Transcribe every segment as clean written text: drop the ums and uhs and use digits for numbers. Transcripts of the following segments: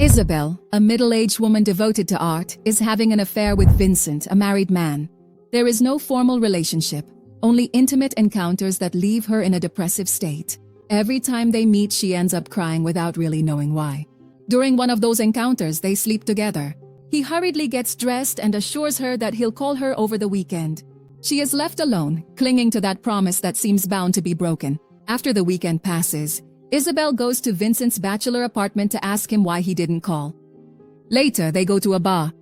Isabel, a middle-aged woman devoted to art, is having an affair with Vincent, a married man. There is no formal relationship, only intimate encounters that leave her in a depressive state. Every time they meet, she ends up crying without really knowing why. During one of those encounters, they sleep together. He hurriedly gets dressed and assures her that he'll call her over the weekend. She is left alone, clinging to that promise that seems bound to be broken. After the weekend passes, Isabel goes to Vincent's bachelor apartment to ask him why he didn't call. Later, they go to a bar.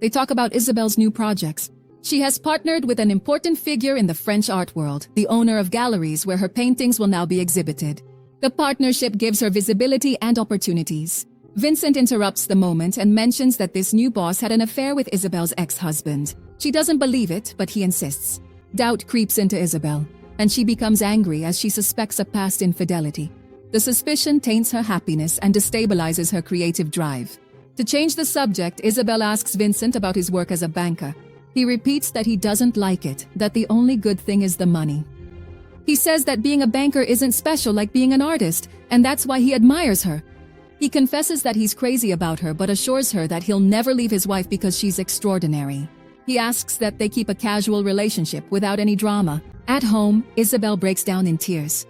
They talk about Isabel's new projects. She has partnered with an important figure in the French art world, the owner of galleries where her paintings will now be exhibited. The partnership gives her visibility and opportunities. Vincent interrupts the moment and mentions that this new boss had an affair with Isabel's ex-husband. She doesn't believe it, but he insists. Doubt creeps into Isabel, and she becomes angry as she suspects a past infidelity. The suspicion taints her happiness and destabilizes her creative drive. To change the subject, Isabel asks Vincent about his work as a banker. He repeats that he doesn't like it, that the only good thing is the money. He says that being a banker isn't special like being an artist, and that's why he admires her. He confesses that he's crazy about her but assures her that he'll never leave his wife because she's extraordinary. He asks that they keep a casual relationship without any drama. At home, Isabel breaks down in tears.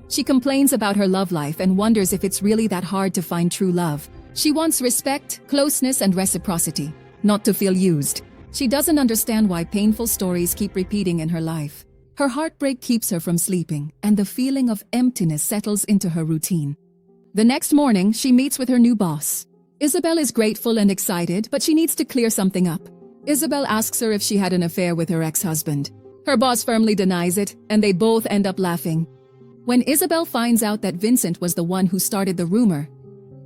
She complains about her love life and wonders if it's really that hard to find true love. She wants respect, closeness, and reciprocity, not to feel used. She doesn't understand why painful stories keep repeating in her life. Her heartbreak keeps her from sleeping, and the feeling of emptiness settles into her routine. The next morning, she meets with her new boss. Isabel is grateful and excited, but she needs to clear something up. Isabel asks her if she had an affair with her ex-husband. Her boss firmly denies it, and they both end up laughing. When Isabel finds out that Vincent was the one who started the rumor,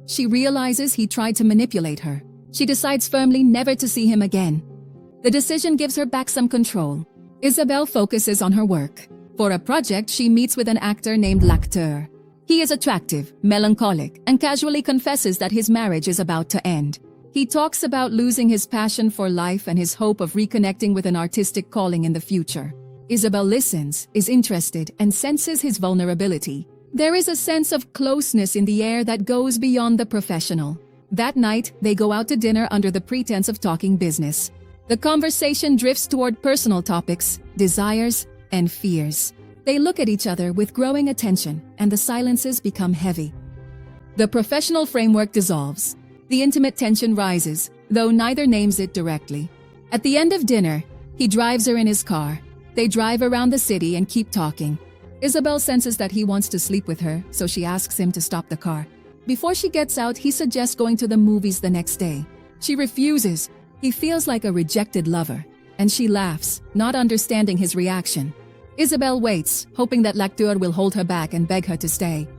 she realizes he tried to manipulate her. She decides firmly never to see him again. The decision gives her back some control. Isabel focuses on her work. For a project, she meets with an actor named Lacteur. He is attractive, melancholic, and casually confesses that his marriage is about to end. He talks about losing his passion for life and his hope of reconnecting with an artistic calling in the future. Isabel listens, is interested, and senses his vulnerability. There is a sense of closeness in the air that goes beyond the professional. That night, they go out to dinner under the pretense of talking business. The conversation drifts toward personal topics, desires, and fears. They look at each other with growing attention, and the silences become heavy. The professional framework dissolves. The intimate tension rises, though neither names it directly. At the end of dinner, he drives her in his car. They drive around the city and keep talking. Isabel senses that he wants to sleep with her, so she asks him to stop the car. Before she gets out, he suggests going to the movies the next day. She refuses. He feels like a rejected lover, and she laughs, not understanding his reaction. Isabel waits, hoping that Lacteur will hold her back and beg her to stay.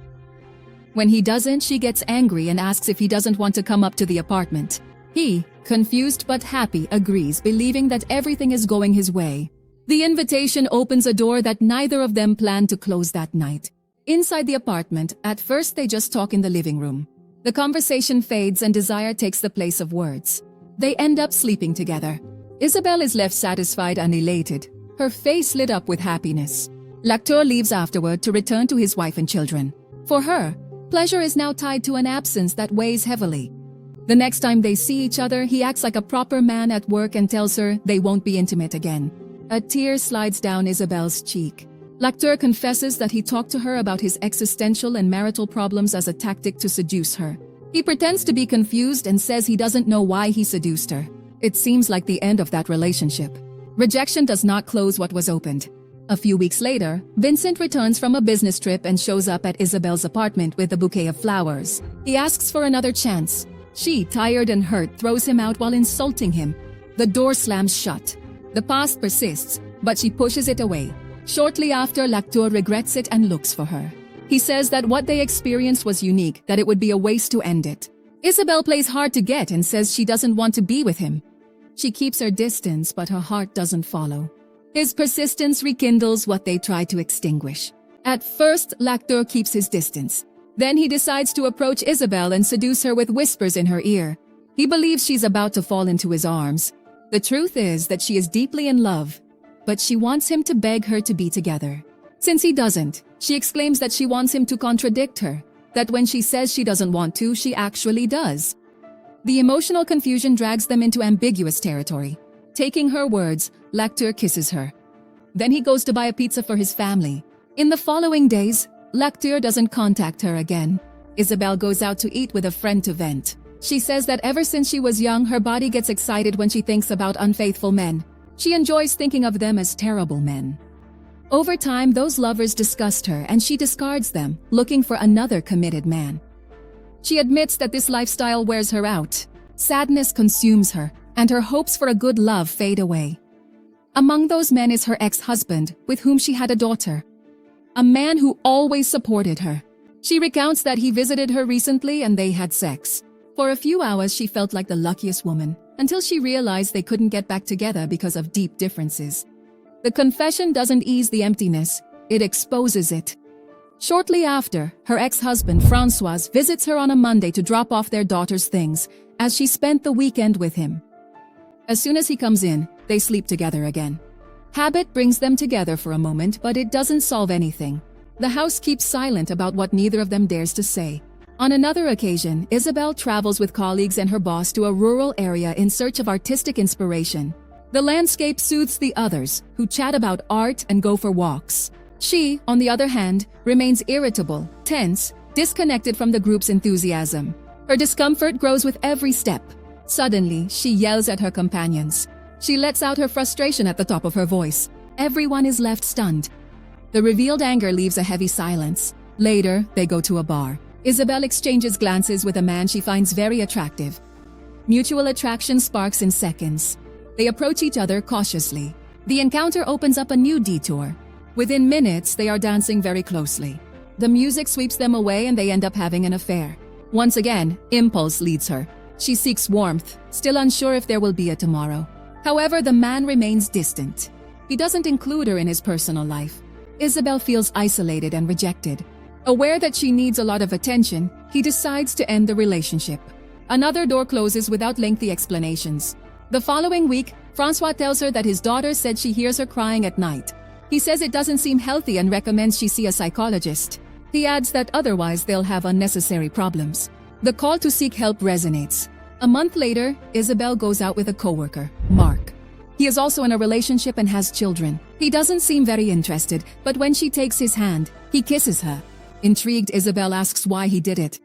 When he doesn't, she gets angry and asks if he doesn't want to come up to the apartment. He, confused but happy, agrees, believing that everything is going his way. The invitation opens a door that neither of them planned to close that night. Inside the apartment, at first they just talk in the living room. The conversation fades and desire takes the place of words. They end up sleeping together. Isabel is left satisfied and elated, her face lit up with happiness. Lacteur leaves afterward to return to his wife and children. For her, pleasure is now tied to an absence that weighs heavily. The next time they see each other, he acts like a proper man at work and tells her they won't be intimate again. A tear slides down Isabel's cheek. Lacteur confesses that he talked to her about his existential and marital problems as a tactic to seduce her. He pretends to be confused and says he doesn't know why he seduced her. It seems like the end of that relationship. Rejection does not close what was opened. A few weeks later, Vincent returns from a business trip and shows up at Isabel's apartment with a bouquet of flowers. He asks for another chance. She, tired and hurt, throws him out while insulting him. The door slams shut. The past persists, but she pushes it away. Shortly after, Lacteur regrets it and looks for her. He says that what they experienced was unique, that it would be a waste to end it. Isabel plays hard to get and says she doesn't want to be with him. She keeps her distance, but her heart doesn't follow. His persistence rekindles what they try to extinguish. At first, Lacteur keeps his distance. Then he decides to approach Isabel and seduce her with whispers in her ear. He believes she's about to fall into his arms. The truth is that she is deeply in love, but she wants him to beg her to be together. Since he doesn't, she exclaims that she wants him to contradict her, that when she says she doesn't want to, she actually does. The emotional confusion drags them into ambiguous territory. Taking her words, Lecter kisses her. Then he goes to buy a pizza for his family. In the following days, Lecter doesn't contact her again. Isabel goes out to eat with a friend to vent. She says that ever since she was young, her body gets excited when she thinks about unfaithful men. She enjoys thinking of them as terrible men. Over time, those lovers disgust her and she discards them, looking for another committed man. She admits that this lifestyle wears her out. Sadness consumes her, and her hopes for a good love fade away. Among those men is her ex-husband, with whom she had a daughter. A man who always supported her. She recounts that he visited her recently and they had sex. For a few hours she felt like the luckiest woman, until she realized they couldn't get back together because of deep differences. The confession doesn't ease the emptiness, it exposes it. Shortly after, her ex-husband François visits her on a Monday to drop off their daughter's things, as she spent the weekend with him. As soon as he comes in, they sleep together again. Habit brings them together for a moment, but it doesn't solve anything. The house keeps silent about what neither of them dares to say. On another occasion, Isabel travels with colleagues and her boss to a rural area in search of artistic inspiration. The landscape soothes the others, who chat about art and go for walks. She, on the other hand, remains irritable, tense, disconnected from the group's enthusiasm. Her discomfort grows with every step. Suddenly, she yells at her companions. She lets out her frustration at the top of her voice. Everyone is left stunned. The revealed anger leaves a heavy silence. Later, they go to a bar. Isabel exchanges glances with a man she finds very attractive. Mutual attraction sparks in seconds. They approach each other cautiously. The encounter opens up a new detour. Within minutes, they are dancing very closely. The music sweeps them away and they end up having an affair. Once again, impulse leads her. She seeks warmth, still unsure if there will be a tomorrow. However, the man remains distant. He doesn't include her in his personal life. Isabel feels isolated and rejected. Aware that she needs a lot of attention, he decides to end the relationship. Another door closes without lengthy explanations. The following week, François tells her that his daughter said she hears her crying at night. He says it doesn't seem healthy and recommends she see a psychologist. He adds that otherwise they'll have unnecessary problems. The call to seek help resonates. A month later, Isabel goes out with a coworker, Mark. He is also in a relationship and has children. He doesn't seem very interested, but when she takes his hand, he kisses her. Intrigued, Isabel asks why he did it.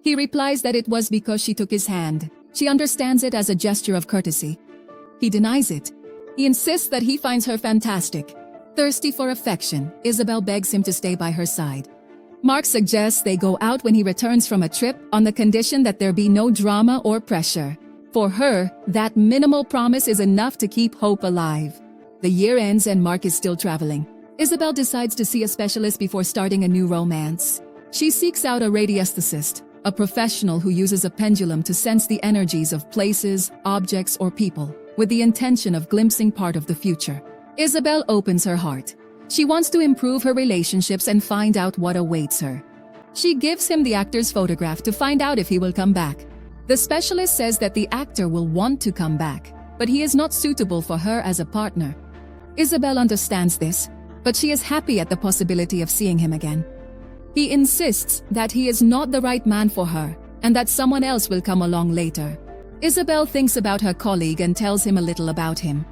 He replies that it was because she took his hand. She understands it as a gesture of courtesy. He denies it. He insists that he finds her fantastic. Thirsty for affection, Isabel begs him to stay by her side. Mark suggests they go out when he returns from a trip on the condition that there be no drama or pressure. For her, that minimal promise is enough to keep hope alive. The year ends and Mark is still traveling. Isabel decides to see a specialist before starting a new romance. She seeks out a radiesthesist, a professional who uses a pendulum to sense the energies of places, objects, or people, with the intention of glimpsing part of the future. Isabel opens her heart. She wants to improve her relationships and find out what awaits her. She gives him the actor's photograph to find out if he will come back. The specialist says that the actor will want to come back, but he is not suitable for her as a partner. Isabel understands this, but she is happy at the possibility of seeing him again. He insists that he is not the right man for her, and that someone else will come along later. Isabel thinks about her colleague and tells him a little about him.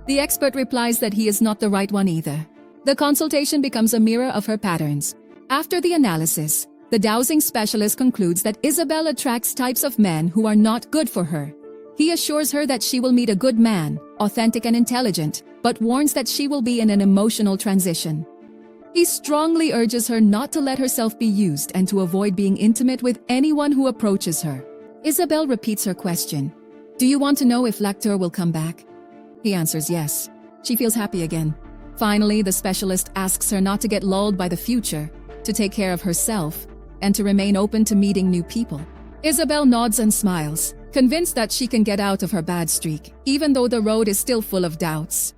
The expert replies that he is not the right one either. The consultation becomes a mirror of her patterns. After the analysis, the dowsing specialist concludes that Isabel attracts types of men who are not good for her. He assures her that she will meet a good man, authentic and intelligent, but warns that she will be in an emotional transition. He strongly urges her not to let herself be used and to avoid being intimate with anyone who approaches her. Isabel repeats her question. Do you want to know if Lecter will come back? He answers yes. She feels happy again. Finally, the specialist asks her not to get lulled by the future, to take care of herself, and to remain open to meeting new people. Isabel nods and smiles, convinced that she can get out of her bad streak, even though the road is still full of doubts.